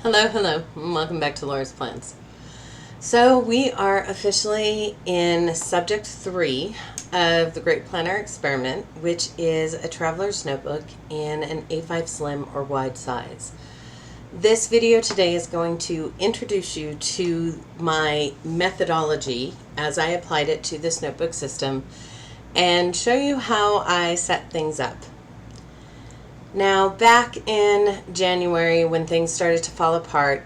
Hello, and welcome back to Lora's Plans. So we are officially in subject 3 of the Great Planner Experiment, which is a traveler's notebook in an A5 slim or wide size. This video today is going to introduce you to my methodology as I applied it to this notebook system and show you how I set things up. Now, back in January when things started to fall apart,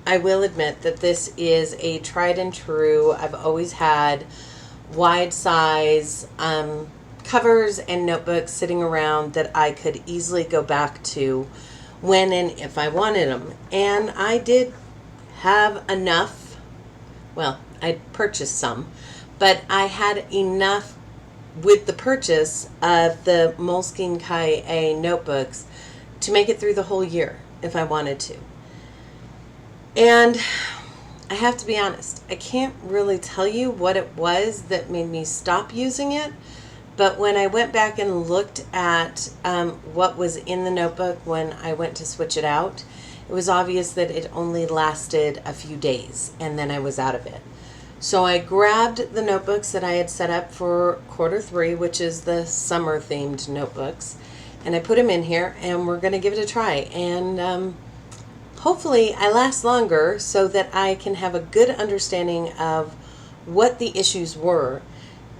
I will admit that this is a tried and true, I've always had wide size covers and notebooks sitting around that I could easily go back to when and if I wanted them. And I did have enough, well, I purchased some, but I had enough with the purchase of the Moleskine Cahier notebooks to make it through the whole year if I wanted to. And I have to be honest, I can't really tell you what it was that made me stop using it, but when I went back and looked at what was in the notebook when I went to switch it out, it was obvious that it only lasted a few days and then I was out of it. So I grabbed the notebooks that I had set up for quarter 3, which is the summer themed notebooks, and I put them in here and we're going to give it a try. And hopefully I last longer so that I can have a good understanding of what the issues were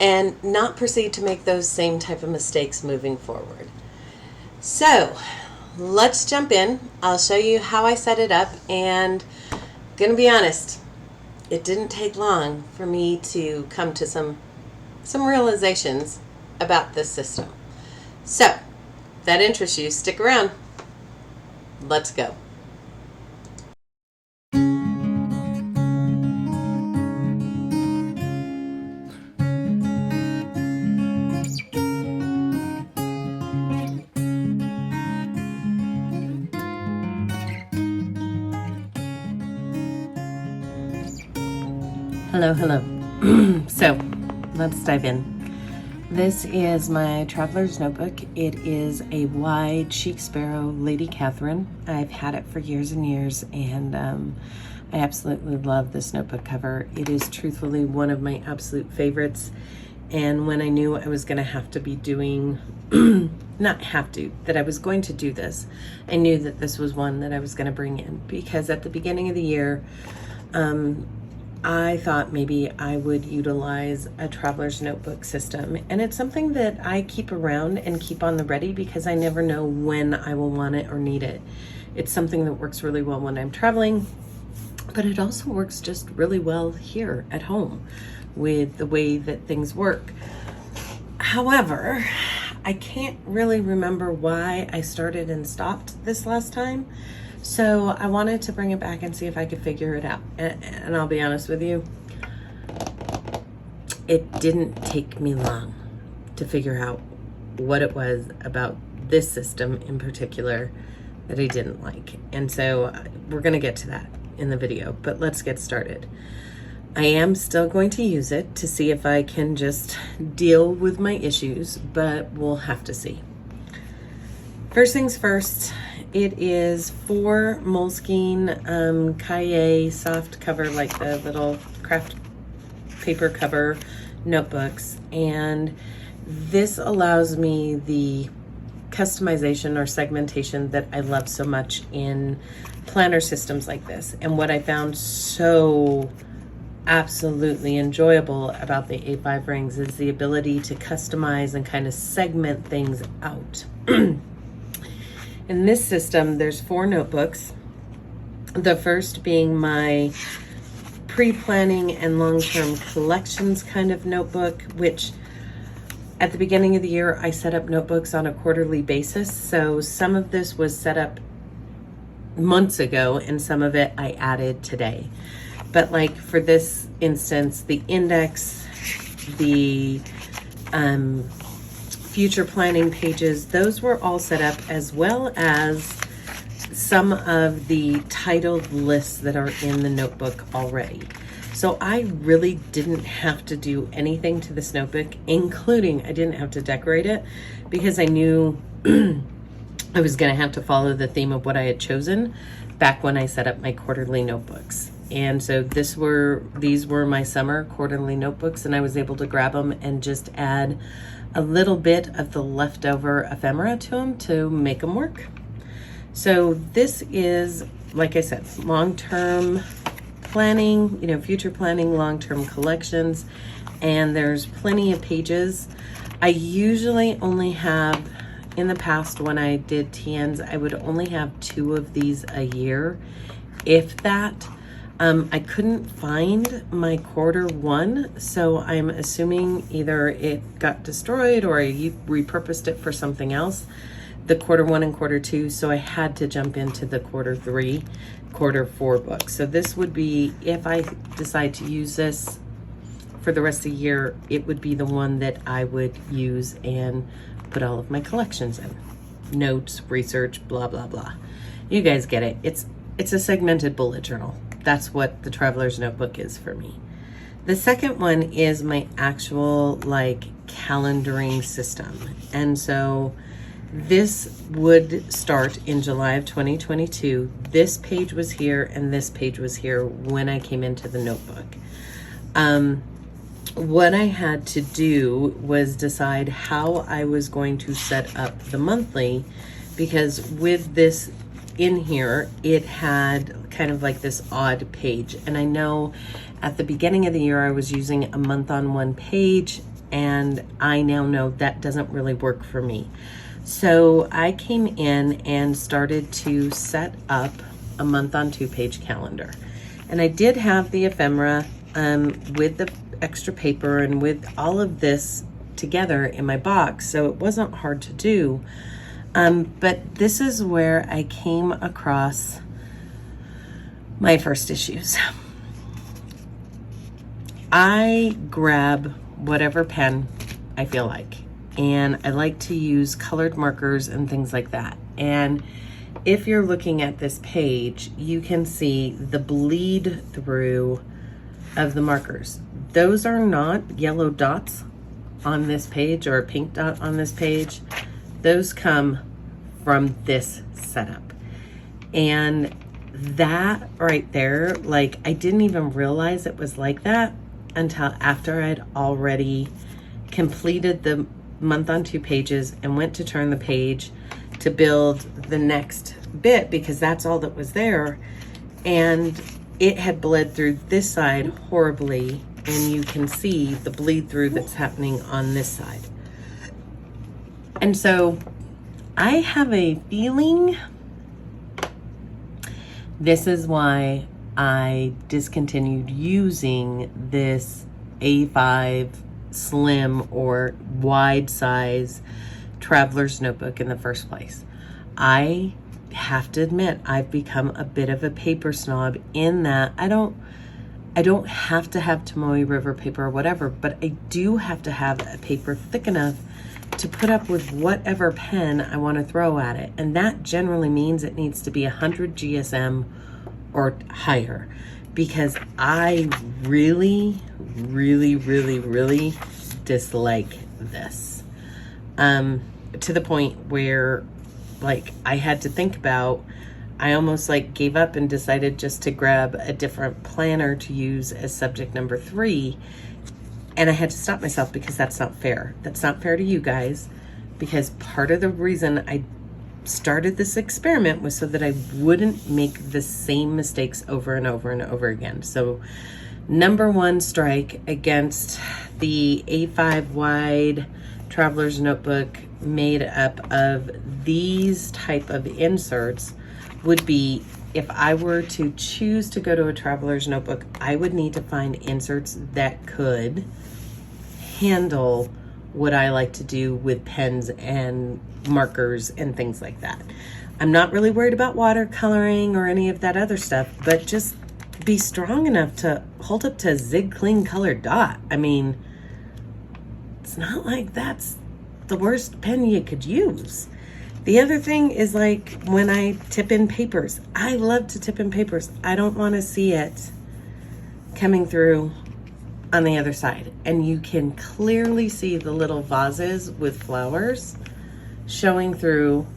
and not proceed to make those same type of mistakes moving forward. So let's jump in. I'll show you how I set it up, and I'm going to be honest, it didn't take long for me to come to some realizations about this system. So, if that interests you, stick around. Let's go. Hello. So, let's dive in. This is my traveler's notebook. It is a wide Chic Sparrow Lady Catherine. I've had it for years and years, and I absolutely love this notebook cover. It is truthfully one of my absolute favorites. And when I knew I was going to have to be doing, that I was going to do this, I knew that this was one that I was going to bring in, because at the beginning of the year, I thought maybe I would utilize a traveler's notebook system, and it's something that I keep around and keep on the ready because I never know when I will want it or need it. It's something that works really well when I'm traveling, but it also works just really well here at home with the way that things work. However, I can't really remember why I started and stopped this last time. So I wanted to bring it back and see if I could figure it out. And I'll be honest with you, it didn't take me long to figure out what it was about this system in particular that I didn't like. And so we're going to get to that in the video, but let's get started. I am still going to use it to see if I can just deal with my issues, but we'll have to see. First things first, it is 4 Moleskine Cahier soft cover, like the little craft paper cover notebooks, and this allows me the customization or segmentation that I love so much in planner systems like this. And what I found so absolutely enjoyable about the A5 rings is the ability to customize and kind of segment things out. In this system, there's 4 notebooks. The first being my pre-planning and long-term collections kind of notebook, which at the beginning of the year, I set up notebooks on a quarterly basis. So some of this was set up months ago and some of it I added today. But like for this instance, the index, the future planning pages, those were all set up, as well as some of the titled lists that are in the notebook already. So I really didn't have to do anything to this notebook, including I didn't have to decorate it, because I knew I was going to have to follow the theme of what I had chosen back when I set up my quarterly notebooks. And so these were my summer quarterly notebooks, and I was able to grab them and just add a little bit of the leftover ephemera to them to make them work. So this is, like I said, long-term planning, future planning, long-term collections, and there's plenty of pages. I usually only have, in the past when I did TNs, I would only have 2 of these a year, if that. I couldn't find my quarter 1, so I'm assuming either it got destroyed or I repurposed it for something else, the quarter 1 and quarter 2, so I had to jump into the quarter 3, quarter 4 book. So this would be, if I decide to use this for the rest of the year, it would be the one that I would use and put all of my collections in. Notes, research, blah, blah, blah. You guys get it. It's a segmented bullet journal. That's what the Traveler's Notebook is for me. The second one is my actual calendaring system. And so this would start in July of 2022. This page was here and this page was here when I came into the notebook. What I had to do was decide how I was going to set up the monthly, because with this in here, it had kind of like this odd page. And I know at the beginning of the year, I was using a month on one page, and I now know that doesn't really work for me. So I came in and started to set up a month on 2-page calendar. And I did have the ephemera with the extra paper and with all of this together in my box, so it wasn't hard to do. But this is where I came across my first issues. I grab whatever pen I feel like, and I like to use colored markers and things like that. And if you're looking at this page, you can see the bleed through of the markers. Those are not yellow dots on this page or a pink dot on this page. Those come from this setup. And that right there, I didn't even realize it was like that until after I'd already completed the month on 2 pages and went to turn the page to build the next bit, because that's all that was there. And it had bled through this side horribly, and you can see the bleed through that's happening on this side. And so I have a feeling this is why I discontinued using this A5 slim or wide size traveler's notebook in the first place. I have to admit, I've become a bit of a paper snob in that I don't have to have Tomoe River paper or whatever, but I do have to have a paper thick enough to put up with whatever pen I want to throw at it. And that generally means it needs to be 100 GSM or higher, because I really, really, really, really dislike this. To the point where I had to think about, I almost gave up and decided just to grab a different planner to use as subject number 3. And I had to stop myself, because that's not fair. That's not fair to you guys, because part of the reason I started this experiment was so that I wouldn't make the same mistakes over and over and over again. So number 1 strike against the A5 wide traveler's notebook made up of these type of inserts would be, if I were to choose to go to a traveler's notebook, I would need to find inserts that could handle what I like to do with pens and markers and things like that. I'm not really worried about watercoloring or any of that other stuff, but just be strong enough to hold up to a zig clean colored dot. I mean, it's not like that's the worst pen you could use. The other thing is, when I tip in papers, I love to tip in papers. I don't want to see it coming through on the other side. And you can clearly see the little vases with flowers showing through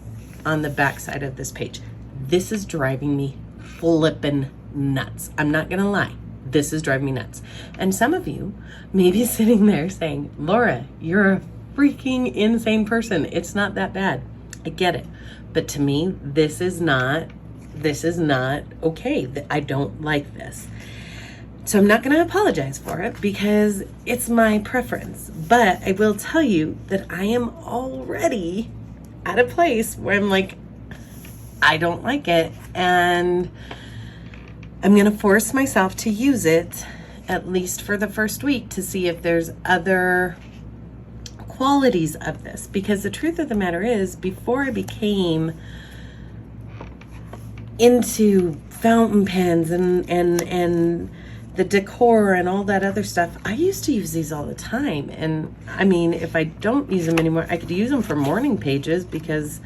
on the back side of this page. This is driving me flippin' nuts. I'm not gonna lie. This is driving me nuts. And some of you may be sitting there saying, Lora, you're a freaking insane person. It's not that bad. I get it. But to me, this is not okay. I don't like this. So I'm not going to apologize for it because it's my preference. But I will tell you that I am already at a place where I'm like, I don't like it. And I'm going to force myself to use it at least for the first week to see if there's other qualities of this. Because the truth of the matter is, before I became into fountain pens and the decor and all that other stuff, I used to use these all the time. And I mean, if I don't use them anymore, I could use them for morning pages because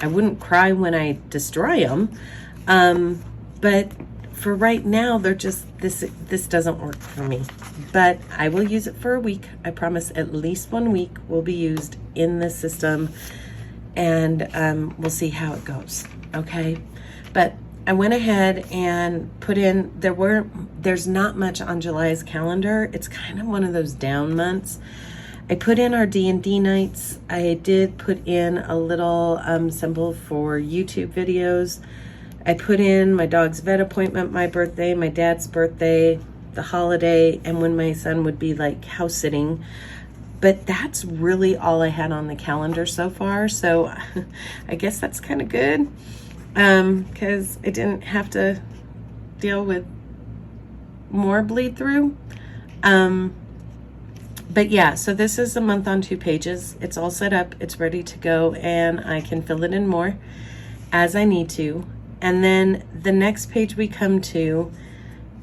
I wouldn't cry when I destroy them. But for right now, they're just, this doesn't work for me. But I will use it for a week. I promise at least 1 week will be used in the system, and we'll see how it goes, okay? But I went ahead and put in, there's not much on July's calendar. It's kind of one of those down months. I put in our D&D nights. I did put in a little symbol for YouTube videos. I put in my dog's vet appointment, my birthday, my dad's birthday, the holiday, and when my son would be like house sitting. But that's really all I had on the calendar so far. So I guess that's kind of good. Because I didn't have to deal with more bleed through. But yeah, so this is a month on 2 pages. It's all set up, it's ready to go, and I can fill it in more as I need to. And then the next page we come to,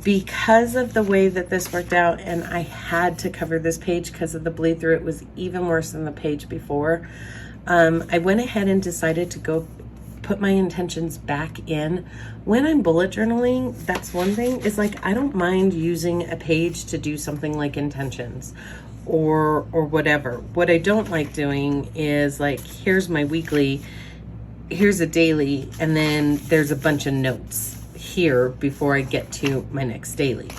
because of the way that this worked out, and I had to cover this page because of the bleed through, it was even worse than the page before. I went ahead and decided to go put my intentions back in. When I'm bullet journaling, that's one thing, is like, I don't mind using a page to do something like intentions or whatever. What I don't like doing is like, here's my weekly, here's a daily, and then there's a bunch of notes here before I get to my next daily.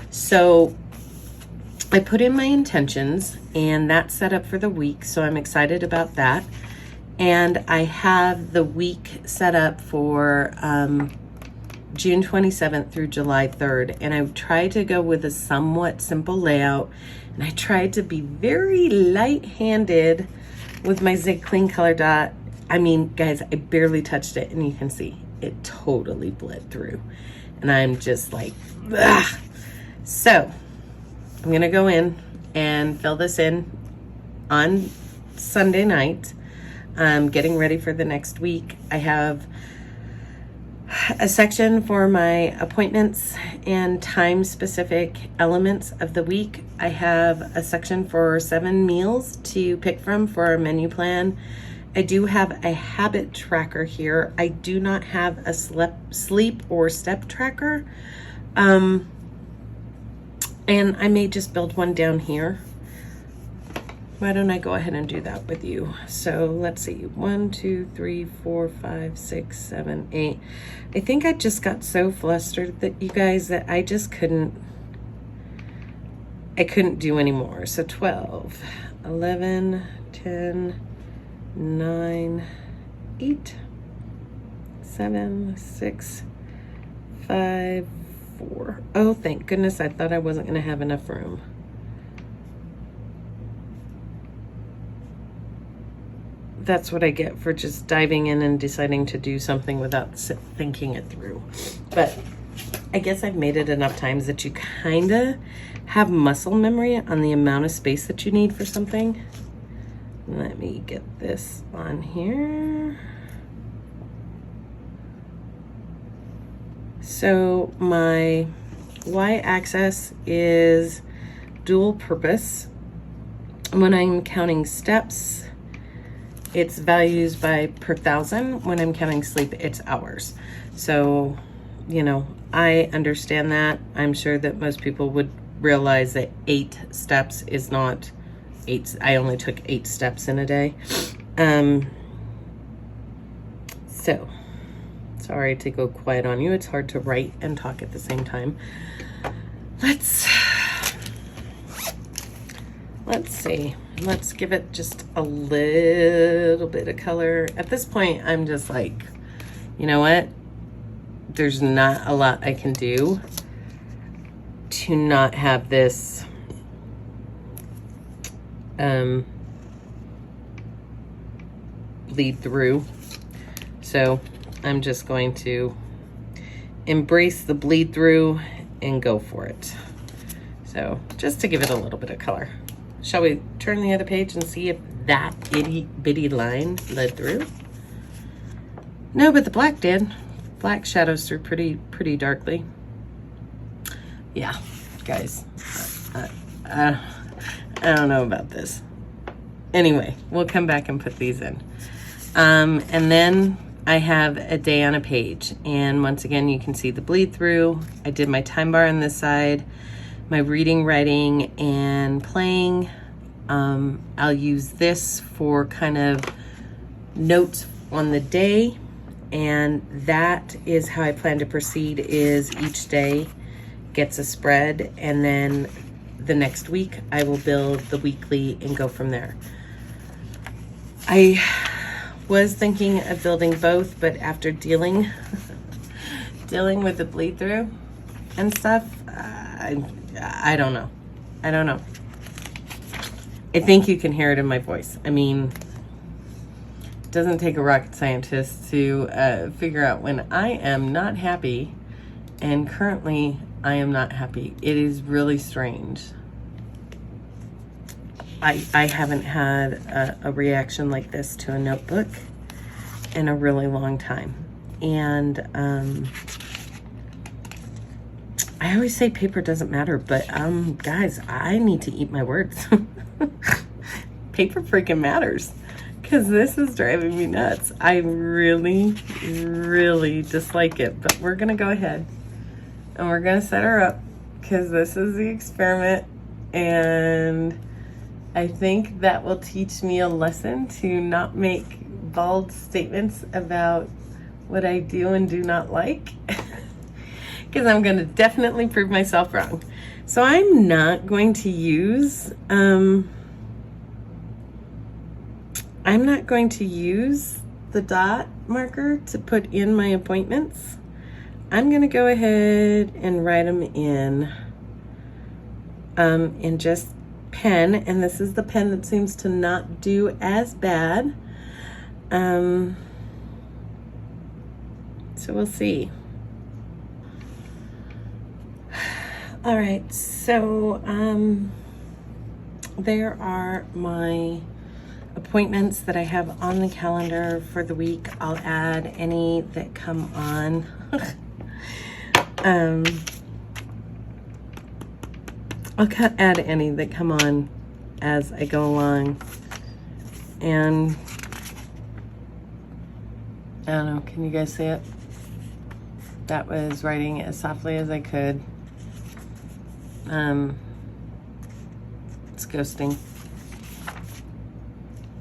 So I put in my intentions, and that's set up for the week, so I'm excited about that. And I have the week set up for June 27th through July 3rd. And I tried to go with a somewhat simple layout. And I tried to be very light-handed with my Zig Clean Color Dot. I mean, guys, I barely touched it. And you can see it totally bled through. And I'm just like, ugh. So I'm going to go in and fill this in on Sunday night. Getting ready for the next week. I have a section for my appointments and time specific elements of the week. I have a section for 7 meals to pick from for our menu plan. I do have a habit tracker here. I do not have a sleep or step tracker. And I may just build one down here. Why don't I go ahead and do that with you? So let's see, 1, 2, 3, 4, 5, 6, 7, 8. I think I just got so flustered that you guys that I just couldn't do anymore. So 12, 11, 10, 9, 8, 7, 6, 5, 4. Oh, thank goodness, I thought I wasn't gonna have enough room. That's what I get for just diving in and deciding to do something without thinking it through. But I guess I've made it enough times that you kind of have muscle memory on the amount of space that you need for something. Let me get this on here. So my y-axis is dual purpose. When I'm counting steps, it's values by per 1,000. When I'm counting sleep, it's hours. So, you know, I understand that. I'm sure that most people would realize that 8 steps is not 8. I only took 8 steps in a day. So, sorry to go quiet on you. It's hard to write and talk at the same time. Let's see. Let's give it just a little bit of color. At this point, I'm just like, you know what? There's not a lot I can do to not have this bleed through. So I'm just going to embrace the bleed through and go for it. So just to give it a little bit of color. Shall we turn the other page and see if that itty bitty line led through? No, but the black did. Black shadows through pretty darkly. Yeah, guys, I don't know about this. Anyway, we'll come back and put these in. And then I have a day on a page. And once again, you can see the bleed through. I did my time bar on this side, my reading, writing, and playing. I'll use this for kind of notes on the day. And that is how I plan to proceed, is each day gets a spread, and then the next week I will build the weekly and go from there. I was thinking of building both, but after dealing with the bleed through and stuff, I don't know. I think you can hear it in my voice. I mean, it doesn't take a rocket scientist to figure out when I am not happy, and currently I am not happy. It is really strange. I haven't had a reaction like this to a notebook in a really long time. And I always say paper doesn't matter, but guys, I need to eat my words. Paper freaking matters, because this is driving me nuts. I really dislike it, but we're gonna go ahead and we're gonna set her up, because this is the experiment, and I think that will teach me a lesson to not make bald statements about what I do and do not like, because I'm going to definitely prove myself wrong. So I'm not going to use the dot marker to put in my appointments. I'm going to go ahead and write them in just pen, and this is the pen that seems to not do as bad. So we'll see. All right, so there are my appointments that I have on the calendar for the week. I'll add any that come on. I'll add any that come on as I go along. And I don't know, can you guys see it? That was writing as softly as I could. It's ghosting.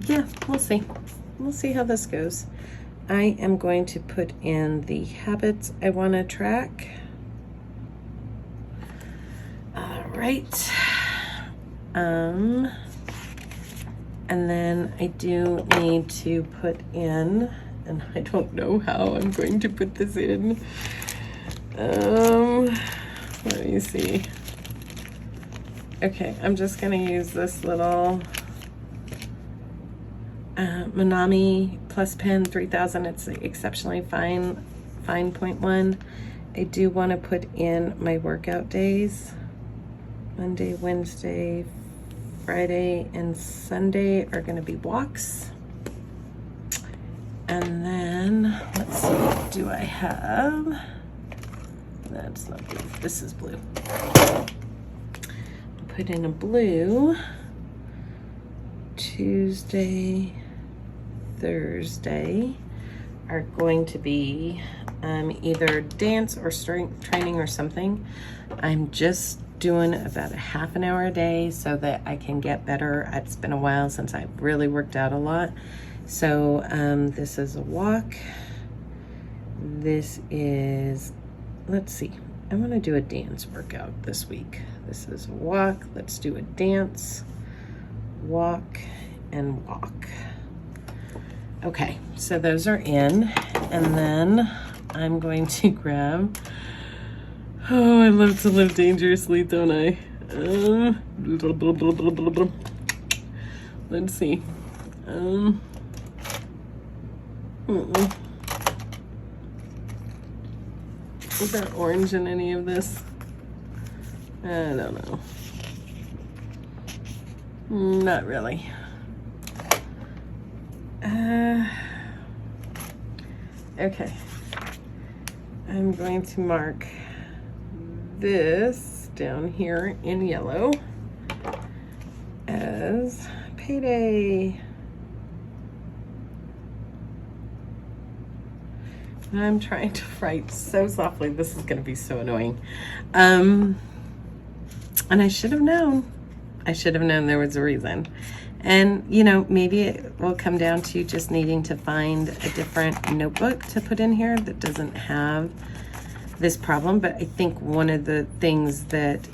Yeah, we'll see. We'll see how this goes. I am going to put in the habits I want to track. Right. And then I do need to put in, and I don't know how I'm going to put this in. Let me see. Okay, I'm just gonna use this little Manami Plus Pen 3000. It's exceptionally fine 0.1. I do want to put in my workout days. Monday, Wednesday, Friday, and Sunday are going to be walks. And then, let's see, what do I have? That's not blue. This is blue. I'll put in a blue. Tuesday, Thursday are going to be either dance or strength training or something. I'm just doing about a half an hour a day so that I can get better. It's been a while since I've really worked out a lot. So this is a walk. This is, let's see, I'm gonna do a dance workout this week. This is walk, let's do a dance, walk, and walk. Okay, so those are in, and then I'm going to grab, oh, I love to live dangerously, don't I? Let's see. Is there orange in any of this? I don't know. Not really. Okay. I'm going to mark this down here in yellow as payday. I'm trying to write so softly. This is going to be so annoying. And I should have known. I should have known there was a reason. And, you know, maybe it will come down to just needing to find a different notebook to put in here that doesn't have this problem. But I think one of the things that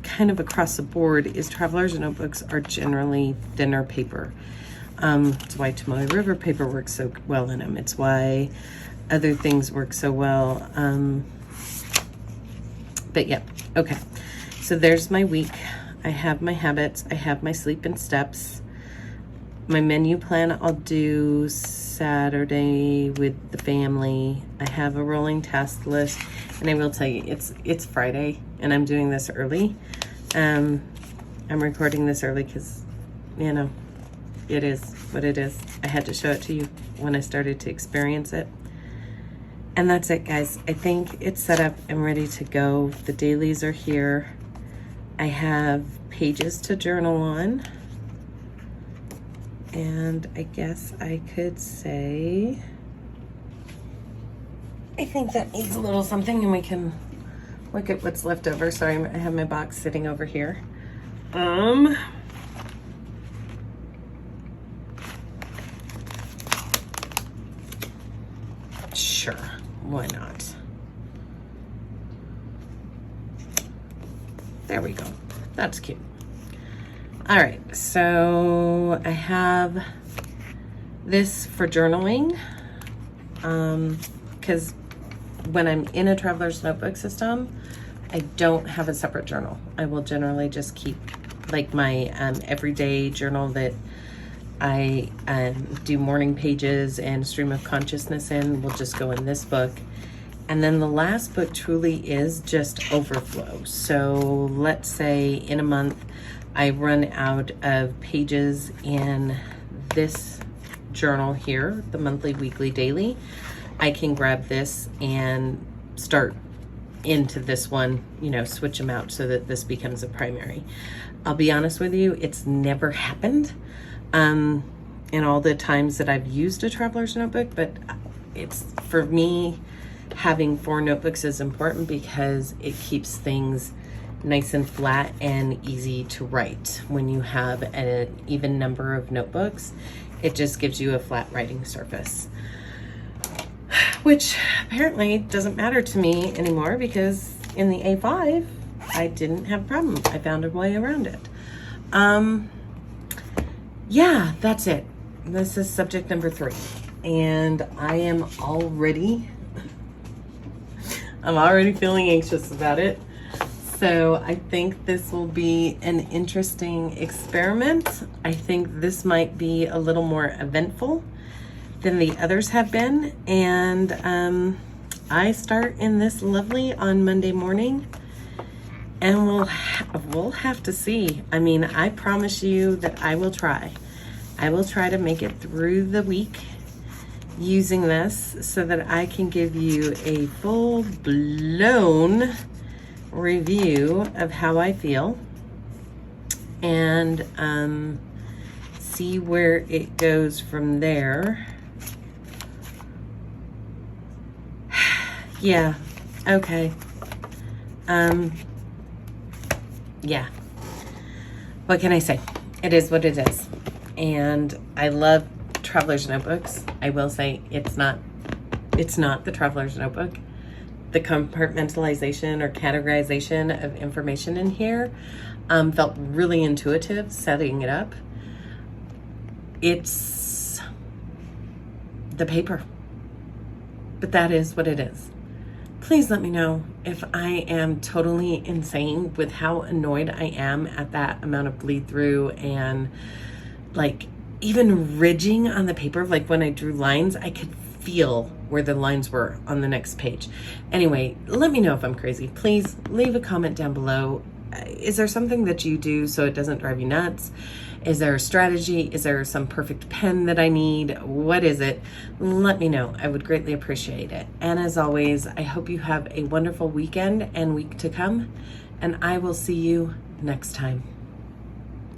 kind of across the board is traveler's notebooks are generally thinner paper. It's why Tamale River paper works so well in them. It's why other things work so well. But yeah, okay. So there's my week. I have my habits. I have my sleep and steps. My menu plan I'll do Saturday with the family. I have a rolling task list, and I will tell you, it's Friday, and I'm doing this early. I'm recording this early because, you know, it is what it is. I had to show it to you when I started to experience it. And that's it, guys. I think it's set up and ready to go. The dailies are here. I have pages to journal on. And I guess I could say, I think that needs a little something, and we can look at what's left over. Sorry, I have my box sitting over here. Sure, why not? There we go. That's cute. All right, so I have this for journaling, because when I'm in a traveler's notebook system, I don't have a separate journal. I will generally just keep like my everyday journal that I do morning pages and stream of consciousness in will just go in this book. And then the last book truly is just overflow. So let's say in a month, I run out of pages in this journal here, the monthly, weekly, daily. I can grab this and start into this one, you know, switch them out so that this becomes a primary. I'll be honest with you, it's never happened in all the times that I've used a traveler's notebook, but it's, for me, having 4 notebooks is important because it keeps things nice and flat and easy to write. When you have an even number of notebooks, it just gives you a flat writing surface, which apparently doesn't matter to me anymore because in the A5, I didn't have a problem. I found a way around it. Yeah, that's it. This is subject number 3. And I'm already feeling anxious about it. So I think this will be an interesting experiment. I think this might be a little more eventful than the others have been. And I start in this lovely on Monday morning, and we'll have to see. I mean, I promise you that I will try. I will try to make it through the week using this so that I can give you a full-blown review of how I feel and see where it goes from there. Yeah, okay. Yeah. What can I say? It is what it is. And I love traveler's notebooks. I will say it's not It's not the traveler's notebook. The compartmentalization or categorization of information in here felt really intuitive setting it up. It's the paper, but that is what it is. Please let me know if I am totally insane with how annoyed I am at that amount of bleed through and like even ridging on the paper. Like when I drew lines, I could feel where the lines were on the next page. Anyway, let me know if I'm crazy. Please leave a comment down below. Is there something that you do so it doesn't drive you nuts? Is there a strategy? Is there some perfect pen that I need? What is it? Let me know. I would greatly appreciate it. And as always, I hope you have a wonderful weekend and week to come, and I will see you next time.